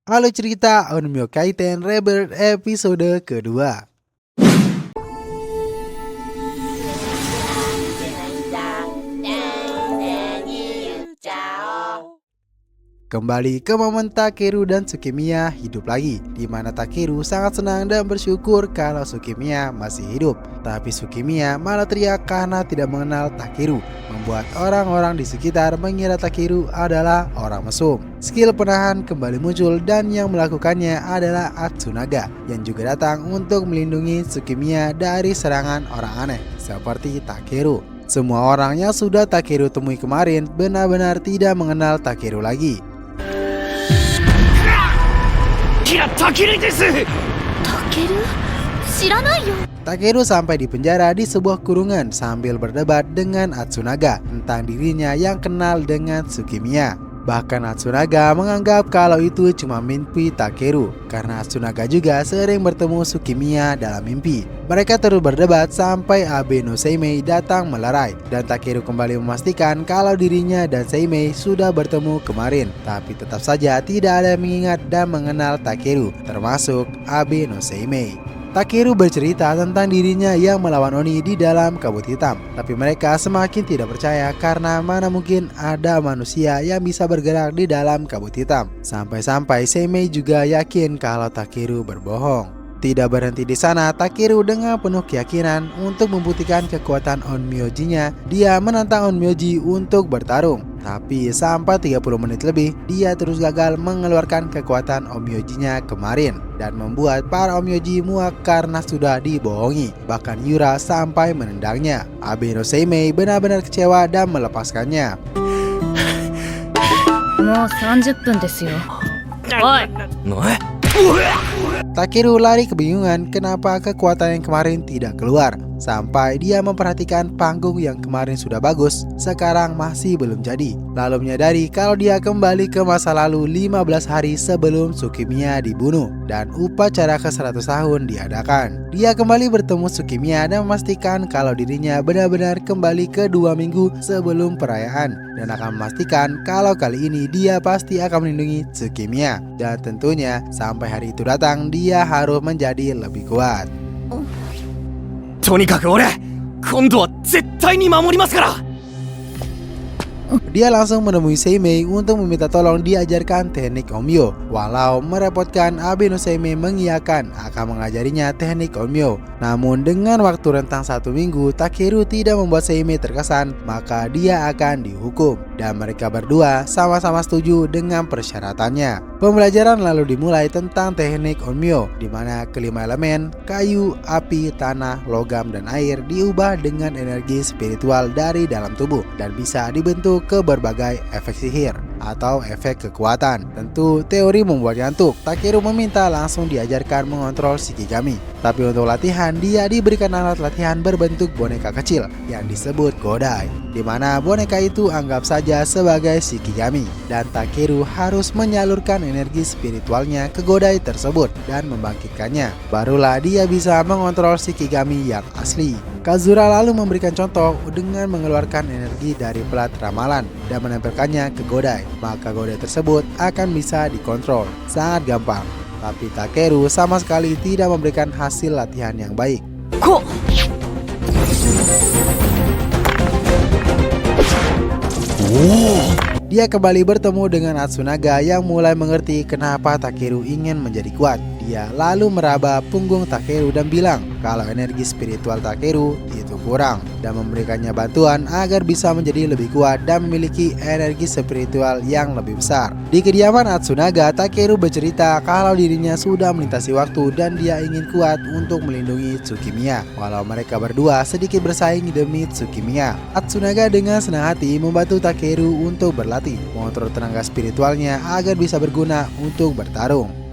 Halo cerita Onmyo Kaiten Rebirth episode kedua. Kembali ke momen Takeru dan Tsukimiya hidup lagi, di mana Takeru sangat senang dan bersyukur kalau Tsukimiya masih hidup. Tapi Tsukimiya malah teriak karena tidak mengenal Takeru, membuat orang-orang di sekitar mengira Takeru adalah orang mesum. Skill penahan kembali muncul dan yang melakukannya adalah Atsunaga, yang juga datang untuk melindungi Tsukimiya dari serangan orang aneh seperti Takeru. Semua orang yang sudah Takeru temui kemarin benar-benar tidak mengenal Takeru lagi. Takeru sampai di penjara di sebuah kurungan sambil berdebat dengan Atsunaga tentang dirinya yang kenal dengan Tsukimiya. Bahkan Atsunaga menganggap kalau itu cuma mimpi Takeru, karena Atsunaga juga sering bertemu Tsukimiya dalam mimpi. Mereka terus berdebat sampai Abe no Seimei datang melerai, dan Takeru kembali memastikan kalau dirinya dan Seimei sudah bertemu kemarin. Tapi tetap saja tidak ada yang mengingat dan mengenal Takeru, termasuk Abe no Seimei. Takeru bercerita tentang dirinya yang melawan Oni di dalam kabut hitam. Tapi mereka semakin tidak percaya karena mana mungkin ada manusia yang bisa bergerak di dalam kabut hitam. Sampai-sampai Seimei juga yakin kalau Takeru berbohong. Tidak berhenti di sana, Takeru dengan penuh keyakinan untuk membuktikan kekuatan Onmyoji-nya. Dia menantang Onmyoji untuk bertarung. Tapi sampai 30 menit lebih, dia terus gagal mengeluarkan kekuatan Onmyoji-nya kemarin. Dan membuat para Onmyoji muak karena sudah dibohongi. Bahkan Yura sampai menendangnya. Abe no Seimei benar-benar kecewa dan melepaskannya. Takeru lari kebingungan kenapa kekuatan yang kemarin tidak keluar. Sampai dia memperhatikan panggung yang kemarin sudah bagus, sekarang masih belum jadi. Lalu menyadari kalau dia kembali ke masa lalu 15 hari sebelum Tsukimiya dibunuh dan upacara ke-100 tahun diadakan. Dia kembali bertemu Tsukimiya dan memastikan kalau dirinya benar-benar kembali ke 2 minggu sebelum perayaan, dan akan memastikan kalau kali ini dia pasti akan melindungi Tsukimiya. Dan tentunya sampai hari itu datang, dia harus menjadi lebih kuat. とにかく俺、今度は絶対に守りますから。 Dia langsung menemui Seimei untuk meminta tolong diajarkan teknik Onmyo. Walau merepotkan, Abe no Seimei mengiyakan akan mengajarinya teknik Onmyo. Namun dengan waktu rentang 1 minggu, Takeru tidak membuat Seimei terkesan, maka dia akan dihukum. Dan mereka berdua sama-sama setuju dengan persyaratannya. Pembelajaran lalu dimulai tentang teknik Onmyo, di mana kelima elemen kayu, api, tanah, logam, dan air diubah dengan energi spiritual dari dalam tubuh dan bisa dibentuk ke berbagai efek sihir atau efek kekuatan. Tentu teori membuat ngantuk. Takeru meminta langsung diajarkan mengontrol Shikigami. Tapi untuk latihan, dia diberikan alat latihan berbentuk boneka kecil yang disebut Godai, di mana boneka itu anggap saja sebagai Shikigami, dan Takeru harus menyalurkan energi spiritualnya ke Godai tersebut dan membangkitkannya. Barulah dia bisa mengontrol Shikigami yang asli. Kazura lalu memberikan contoh dengan mengeluarkan energi dari pelat ramalan dan menempelkannya ke Godai. Maka Godai tersebut akan bisa dikontrol. Sangat gampang. Tapi Takeru sama sekali tidak memberikan hasil latihan yang baik. Dia kembali bertemu dengan Atsunaga yang mulai mengerti kenapa Takeru ingin menjadi kuat. Dia lalu meraba punggung Takeru dan bilang kalau energi spiritual Takeru itu kurang, dan memberikannya bantuan agar bisa menjadi lebih kuat dan memiliki energi spiritual yang lebih besar. Di kediaman Atsunaga, Takeru bercerita kalau dirinya sudah melintasi waktu dan dia ingin kuat untuk melindungi Tsukimiya. Walau mereka berdua sedikit bersaing demi Tsukimiya, Atsunaga dengan senang hati membantu Takeru untuk berlatih, mengontrol tenaga spiritualnya agar bisa berguna untuk bertarung.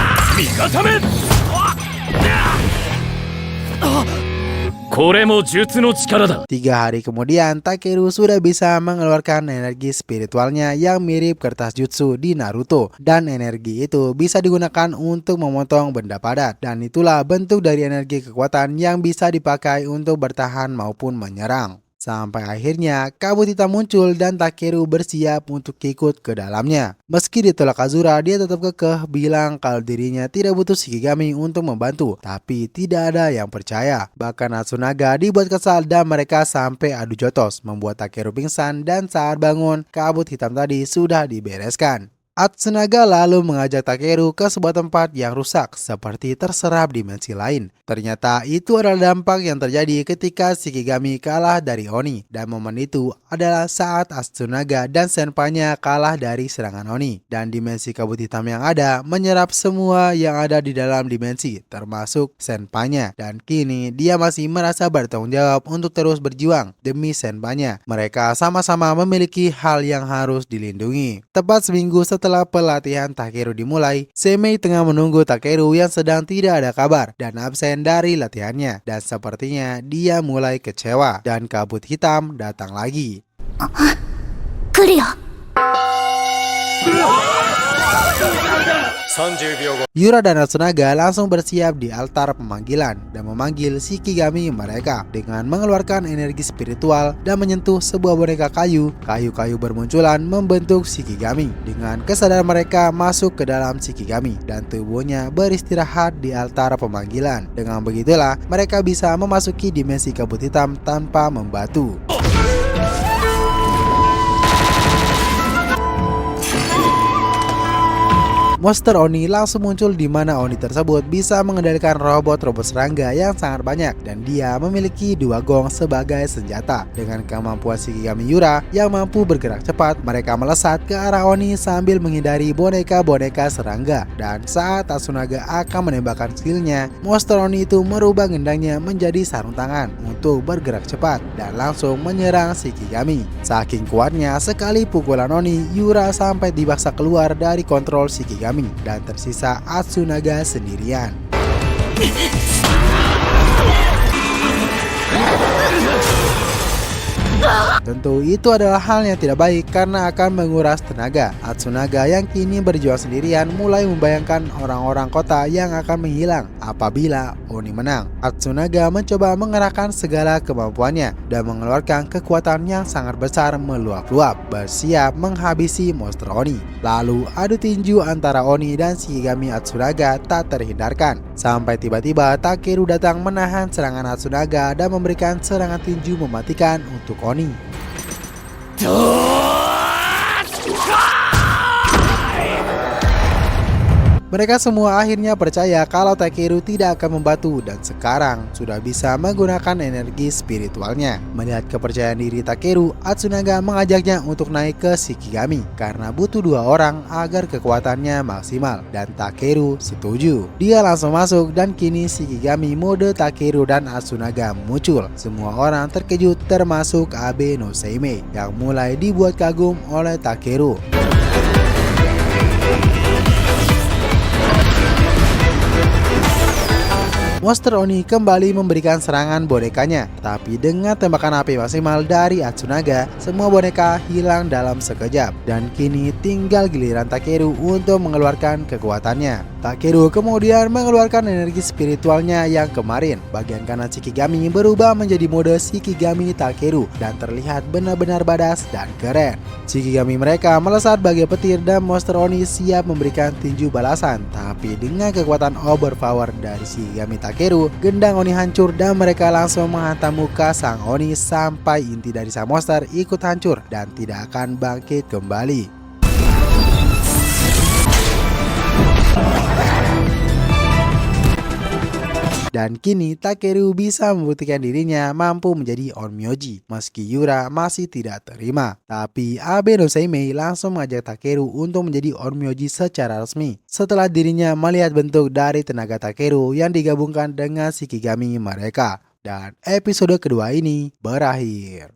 これも術の力だ。 3 hari kemudian, Takeru sudah bisa mengeluarkan energi spiritualnya yang mirip kertas jutsu di Naruto, dan energi itu bisa digunakan untuk memotong benda padat, dan itulah bentuk dari energi kekuatan yang bisa dipakai untuk bertahan maupun menyerang. Sampai akhirnya kabut hitam muncul dan Takeru bersiap untuk ikut ke dalamnya. Meski ditolak Azura, dia tetap kekeh bilang kalau dirinya tidak butuh Shikigami untuk membantu. Tapi tidak ada yang percaya. Bahkan Atsunaga dibuat kesal dan mereka sampai adu jotos, membuat Takeru pingsan dan saat bangun, kabut hitam tadi sudah dibereskan. Atsunaga lalu mengajak Takeru ke sebuah tempat yang rusak seperti terserap dimensi lain. Ternyata itu adalah dampak yang terjadi ketika Shikigami kalah dari Oni. Dan momen itu adalah saat Atsunaga dan senpainya kalah dari serangan Oni. Dan dimensi kabut hitam yang ada menyerap semua yang ada di dalam dimensi, termasuk senpainya. Dan kini dia masih merasa bertanggung jawab untuk terus berjuang demi senpainya. Mereka sama-sama memiliki hal yang harus dilindungi. Tepat seminggu setelah pelatihan Takeru dimulai, Seimei tengah menunggu Takeru yang sedang tidak ada kabar dan absen dari latihannya. Dan sepertinya dia mulai kecewa dan kabut hitam datang lagi. Yura dan Atsunaga langsung bersiap di altar pemanggilan dan memanggil Shikigami mereka dengan mengeluarkan energi spiritual dan menyentuh sebuah boneka kayu. Kayu-kayu bermunculan membentuk Shikigami. Dengan kesadaran mereka masuk ke dalam Shikigami dan tubuhnya beristirahat di altar pemanggilan. Dengan begitulah mereka bisa memasuki dimensi kabut hitam tanpa membatu. Monster Oni langsung muncul di mana Oni tersebut bisa mengendalikan robot-robot serangga yang sangat banyak dan dia memiliki 2 gong sebagai senjata. Dengan kemampuan Shikigami Yura yang mampu bergerak cepat, mereka melesat ke arah Oni sambil menghindari boneka-boneka serangga. Dan saat Atsunaga akan menembakkan skillnya, monster Oni itu merubah gendangnya menjadi sarung tangan untuk bergerak cepat dan langsung menyerang Shikigami. Saking kuatnya sekali pukulan Oni, Yura sampai dibaksa keluar dari kontrol Shikigami dan tersisa Atsunaga sendirian. Tentu itu adalah hal yang tidak baik karena akan menguras tenaga. Atsunaga yang kini berjuang sendirian mulai membayangkan orang-orang kota yang akan menghilang apabila Oni menang. Atsunaga mencoba mengerahkan segala kemampuannya dan mengeluarkan kekuatan yang sangat besar meluap-luap, bersiap menghabisi monster Oni. Lalu adu tinju antara Oni dan Shikigami Atsunaga tak terhindarkan. Sampai tiba-tiba Takeru datang menahan serangan Atsunaga dan memberikan serangan tinju mematikan untuk Oni. Mereka semua akhirnya percaya kalau Takeru tidak akan membantu dan sekarang sudah bisa menggunakan energi spiritualnya. Melihat kepercayaan diri Takeru, Atsunaga mengajaknya untuk naik ke Shikigami karena butuh 2 orang agar kekuatannya maksimal dan Takeru setuju. Dia langsung masuk dan kini Shikigami mode Takeru dan Atsunaga muncul. Semua orang terkejut termasuk Abe no Seimei yang mulai dibuat kagum oleh Takeru. Monster Oni kembali memberikan serangan bonekanya, tapi dengan tembakan api maksimal dari Atsunaga, semua boneka hilang dalam sekejap. Dan kini tinggal giliran Takeru untuk mengeluarkan kekuatannya. Takeru kemudian mengeluarkan energi spiritualnya yang kemarin. Bagian kanan Shikigami berubah menjadi mode Shikigami Takeru dan terlihat benar-benar badass dan keren. Shikigami mereka melesat bagai petir dan monster Oni siap memberikan tinju balasan. Tapi dengan kekuatan overpower dari Shikigami Takeru, gendang Oni hancur dan mereka langsung menghantam muka sang Oni sampai inti dari sang monster ikut hancur dan tidak akan bangkit kembali. Dan kini Takeru bisa membuktikan dirinya mampu menjadi Onmyoji meski Yura masih tidak terima. Tapi Abe no Seimei langsung mengajak Takeru untuk menjadi Onmyoji secara resmi setelah dirinya melihat bentuk dari tenaga Takeru yang digabungkan dengan Shikigami mereka. Dan episode kedua ini berakhir.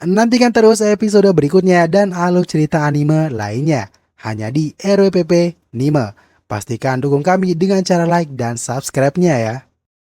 Nantikan terus episode berikutnya dan alur cerita anime lainnya hanya di RWPP Anime. Pastikan dukung kami dengan cara like dan subscribe-nya ya.